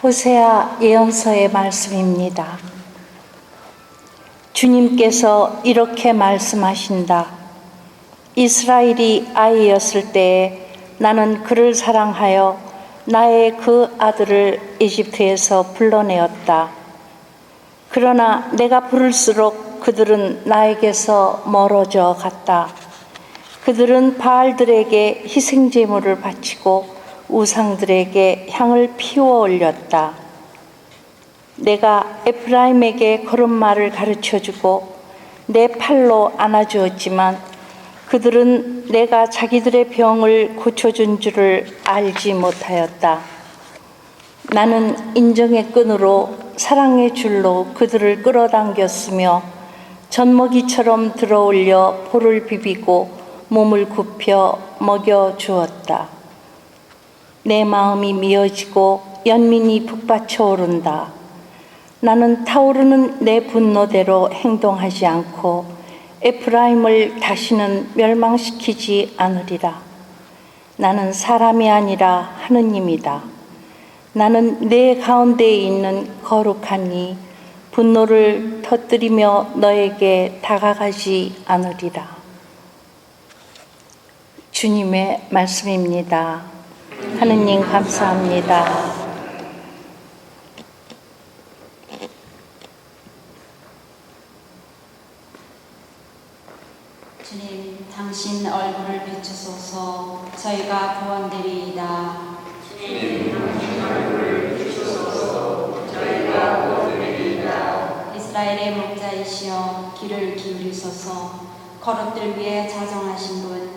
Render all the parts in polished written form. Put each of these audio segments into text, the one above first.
호세아 예언서의 말씀입니다. 주님께서 이렇게 말씀하신다. 이스라엘이 아이였을 때에 나는 그를 사랑하여 나의 그 아들을 이집트에서 불러내었다. 그러나 내가 부를수록 그들은 나에게서 멀어져 갔다. 그들은 바알들에게 희생제물을 바치고 우상들에게 향을 피워 올렸다. 내가 에프라임에게 걸음마를 가르쳐주고 내 팔로 안아주었지만 그들은 내가 자기들의 병을 고쳐준 줄을 알지 못하였다. 나는 인정의 끈으로 사랑의 줄로 그들을 끌어당겼으며 젖먹이처럼 들어올려 볼을 비비고 몸을 굽혀 먹여주었다. 내 마음이 미어지고 연민이 북받쳐 오른다. 나는 타오르는 내 분노대로 행동하지 않고 에프라임을 다시는 멸망시키지 않으리라. 나는 사람이 아니라 하느님이다. 나는 내 가운데에 있는 거룩한 이 분노를 터뜨리며 너에게 다가가지 않으리라. 주님의 말씀입니다. 하느님 감사합니다. 주님, 당신 얼굴을 비추소서. 저희가 구원되리이다. 주님, 당신 얼굴을 비추소서. 저희가 구원되리이다. 이스라엘의 목자이시여, 귀를 기울이소서. 거룩들 위에 자정하신 분,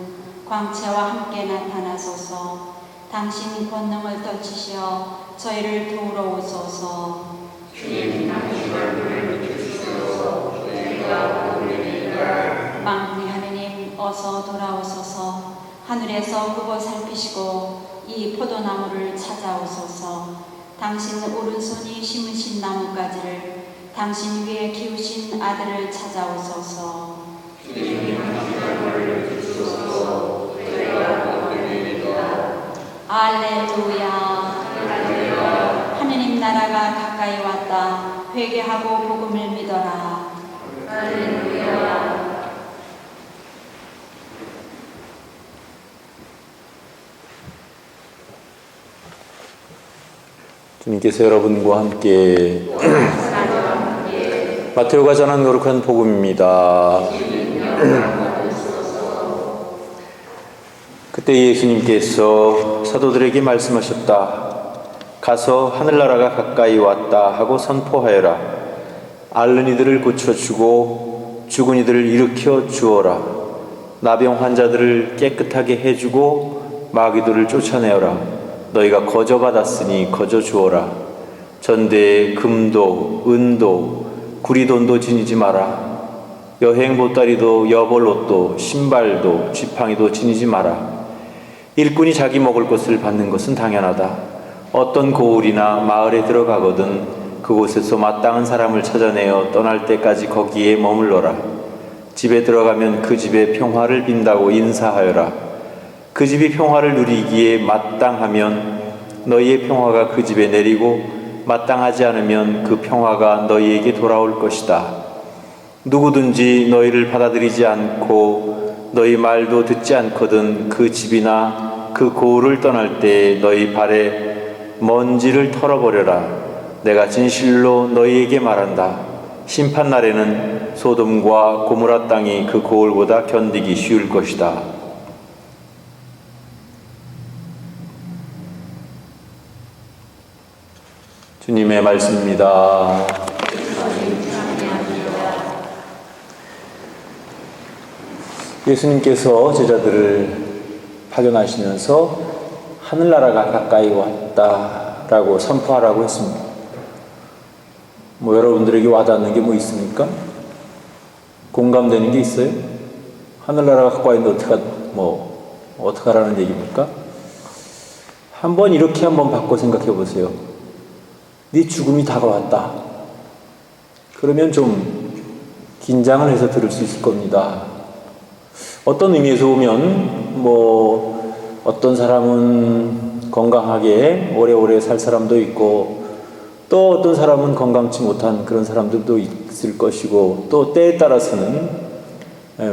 광채와 함께 나타나소서. 당신 권능을 떨치시어 저희를 도우러 오소서. 주님, 당신 얼굴을 비추소서. 저희가 구원되리이다. 만군의 하느님, 어서 돌아오소서. 하늘에서 굽어 살피시고 이 포도나무를 찾아오소서. 당신 오른손이 심으신 나뭇가지를, 당신 위에 키우신 아들을 찾아오소서. 주님, 당신 얼굴을 비추소서. 저희가 구원되리이다. 할렐루야. 하느님 나라가 가까이 왔다. 회개하고 복음을 믿어라. 할렐루야. 주님께서 여러분과 함께 마테오가 전한 거룩한 복음입니다. 그때 예수님께서 사도들에게 말씀하셨다. 가서 하늘나라가 가까이 왔다 하고 선포하여라. 앓는 이들을 고쳐주고 죽은 이들을 일으켜 주어라. 나병 환자들을 깨끗하게 해주고 마귀들을 쫓아내어라. 너희가 거저받았으니 거저 주어라. 전대에 금도 은도 구리돈도 지니지 마라. 여행 보따리도 여벌옷도 신발도 지팡이도 지니지 마라. 일꾼이 자기 먹을 것을 받는 것은 당연하다. 어떤 고을이나 마을에 들어가거든 그곳에서 마땅한 사람을 찾아내어 떠날 때까지 거기에 머물러라. 집에 들어가면 그 집에 평화를 빈다고 인사하여라. 그 집이 평화를 누리기에 마땅하면 너희의 평화가 그 집에 내리고 마땅하지 않으면 그 평화가 너희에게 돌아올 것이다. 누구든지 너희를 받아들이지 않고 너희 말도 듣지 않거든 그 집이나 그 고을을 떠날 때 너희 발에 먼지를 털어버려라. 내가 진실로 너희에게 말한다. 심판날에는 소돔과 고모라 땅이 그 고을보다 견디기 쉬울 것이다. 주님의 말씀입니다. 예수님께서 제자들을 파견하시면서 하늘나라가 가까이 왔다라고 선포하라고 했습니다. 여러분들에게 와닿는 게 뭐 있습니까? 공감되는 게 있어요? 하늘나라가 가까이 있는데 어떡하라는 얘기입니까? 한번 이렇게 한번 바꿔 생각해 보세요. 네 죽음이 다가왔다. 그러면 좀 긴장을 해서 들을 수 있을 겁니다. 어떤 의미에서 보면 어떤 사람은 건강하게 오래오래 살 사람도 있고 또 어떤 사람은 건강치 못한 그런 사람들도 있을 것이고, 또 때에 따라서는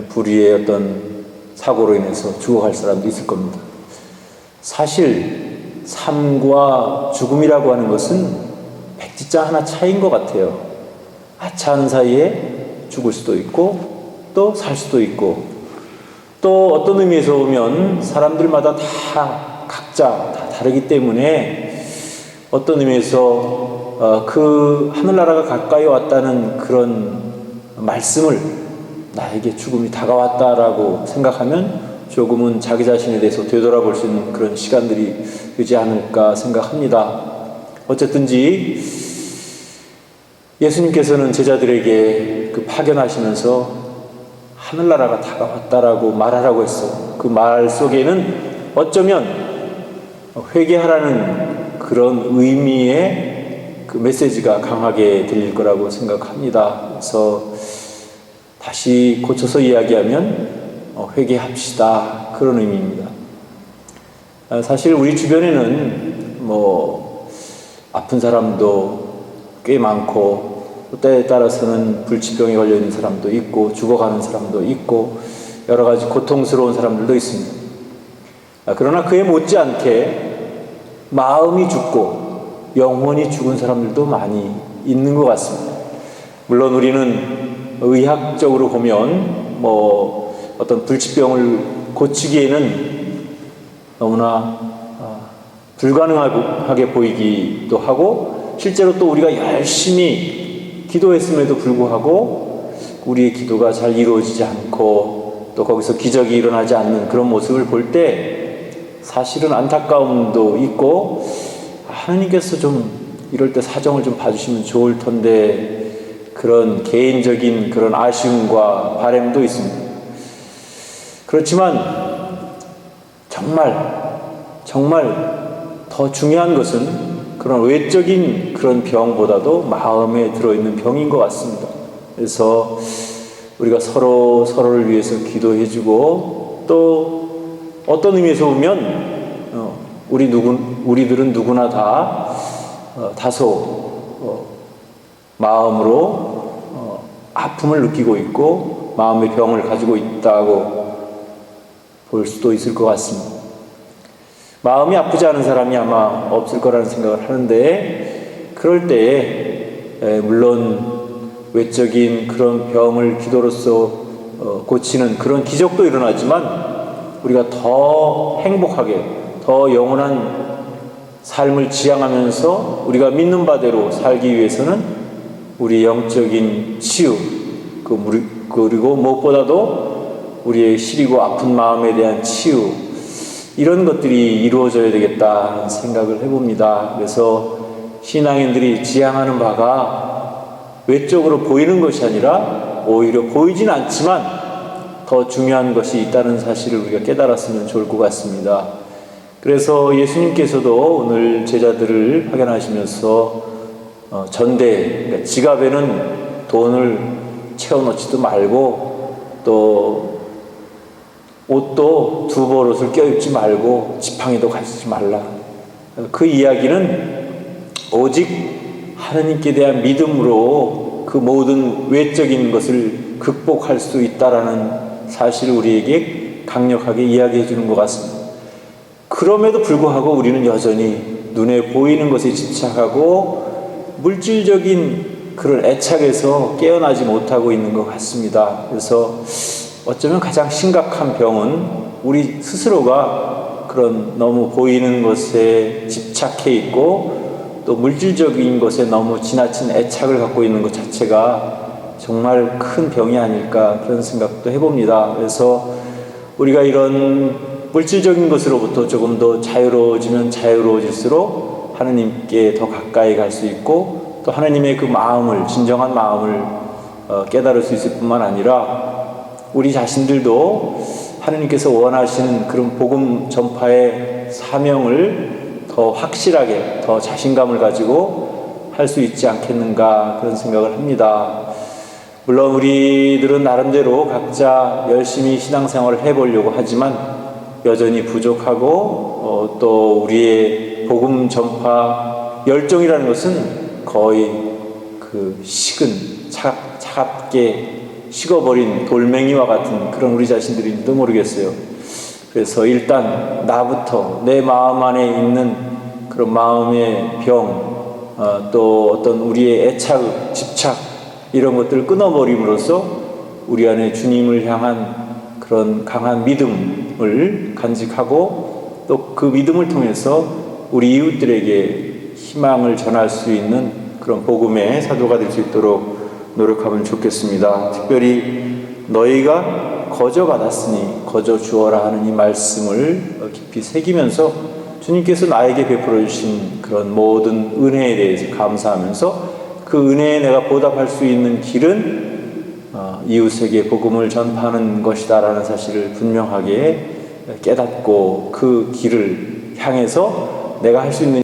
불의의 어떤 사고로 인해서 죽어갈 사람도 있을 겁니다. 사실 삶과 죽음이라고 하는 것은 백지장 하나 차이인 것 같아요. 하찮은 사이에 죽을 수도 있고 또 살 수도 있고, 또 어떤 의미에서 보면 사람들마다 다 각자 다 다르기 때문에 어떤 의미에서 그 하늘나라가 가까이 왔다는 그런 말씀을, 나에게 죽음이 다가왔다라고 생각하면 조금은 자기 자신에 대해서 되돌아볼 수 있는 그런 시간들이 되지 않을까 생각합니다. 어쨌든지 예수님께서는 제자들에게 그 파견하시면서 하늘나라가 다가왔다라고 말하라고 했어요. 그 말 속에는 어쩌면 회개하라는 그런 의미의 그 메시지가 강하게 들릴 거라고 생각합니다. 그래서 다시 고쳐서 이야기하면 회개합시다, 그런 의미입니다. 사실 우리 주변에는 아픈 사람도 꽤 많고, 때에 따라서는 불치병에 걸려 있는 사람도 있고 죽어가는 사람도 있고 여러 가지 고통스러운 사람들도 있습니다. 그러나 그에 못지않게 마음이 죽고 영혼이 죽은 사람들도 많이 있는 것 같습니다. 물론 우리는 의학적으로 보면 어떤 불치병을 고치기에는 너무나 불가능하게 보이기도 하고, 실제로 또 우리가 열심히 기도했음에도 불구하고 우리의 기도가 잘 이루어지지 않고 또 거기서 기적이 일어나지 않는 그런 모습을 볼 때 사실은 안타까움도 있고, 하나님께서 좀 이럴 때 사정을 좀 봐주시면 좋을 텐데, 그런 개인적인 그런 아쉬움과 바람도 있습니다. 그렇지만 정말 더 중요한 것은 그런 외적인 그런 병보다도 마음에 들어있는 병인 것 같습니다. 그래서 우리가 서로를 위해서 기도해주고, 또 어떤 의미에서 보면 우리들은 누구나 다 다소 마음으로 아픔을 느끼고 있고 마음의 병을 가지고 있다고 볼 수도 있을 것 같습니다. 마음이 아프지 않은 사람이 아마 없을 거라는 생각을 하는데, 그럴 때에 물론 외적인 그런 병을 기도로서 고치는 그런 기적도 일어나지만, 우리가 더 행복하게 더 영원한 삶을 지향하면서 우리가 믿는 바대로 살기 위해서는 우리 영적인 치유, 그리고 무엇보다도 우리의 시리고 아픈 마음에 대한 치유, 이런 것들이 이루어져야 되겠다 생각을 해봅니다. 그래서 신앙인들이 지향하는 바가 외적으로 보이는 것이 아니라 오히려 보이진 않지만 더 중요한 것이 있다는 사실을 우리가 깨달았으면 좋을 것 같습니다. 그래서 예수님께서도 오늘 제자들을 파견하시면서 그러니까 지갑에는 돈을 채워넣지도 말고, 또 옷도 두 벌 옷을 껴입지 말고 지팡이도 가지지 말라. 그 이야기는 오직 하나님께 대한 믿음으로 그 모든 외적인 것을 극복할 수 있다라는 사실을 우리에게 강력하게 이야기해 주는 것 같습니다. 그럼에도 불구하고 우리는 여전히 눈에 보이는 것에 집착하고 물질적인 그런 애착에서 깨어나지 못하고 있는 것 같습니다. 그래서 어쩌면 가장 심각한 병은 우리 스스로가 그런 너무 보이는 것에 집착해 있고 또 물질적인 것에 너무 지나친 애착을 갖고 있는 것 자체가 정말 큰 병이 아닐까, 그런 생각도 해봅니다. 그래서 우리가 이런 물질적인 것으로부터 조금 더 자유로워지면 자유로워질수록 하나님께 더 가까이 갈 수 있고, 또 하나님의 그 마음을, 진정한 마음을 깨달을 수 있을 뿐만 아니라 우리 자신들도 하나님께서 원하시는 그런 복음 전파의 사명을 더 확실하게, 더 자신감을 가지고 할 수 있지 않겠는가, 그런 생각을 합니다. 물론 우리들은 나름대로 각자 열심히 신앙생활을 해보려고 하지만 여전히 부족하고 또 우리의 복음 전파 열정이라는 것은 거의 그 식은 차갑게 식어버린 돌멩이와 같은 그런 우리 자신들인지도 모르겠어요. 그래서 일단 나부터 내 마음 안에 있는 그런 마음의 병, 또 어떤 우리의 애착, 집착 이런 것들을 끊어버림으로써 우리 안에 주님을 향한 그런 강한 믿음을 간직하고 또 그 믿음을 통해서 우리 이웃들에게 희망을 전할 수 있는 그런 복음의 사도가 될 수 있도록 노력하면 좋겠습니다. 특별히 너희가 거저 받았으니 거저 주어라 하는 이 말씀을 깊이 새기면서 주님께서 나에게 베풀어 주신 그런 모든 은혜에 대해서 감사하면서 그 은혜에 내가 보답할 수 있는 길은 이웃에게 복음을 전파하는 것이다 라는 사실을 분명하게 깨닫고 그 길을 향해서 내가 할 수 있는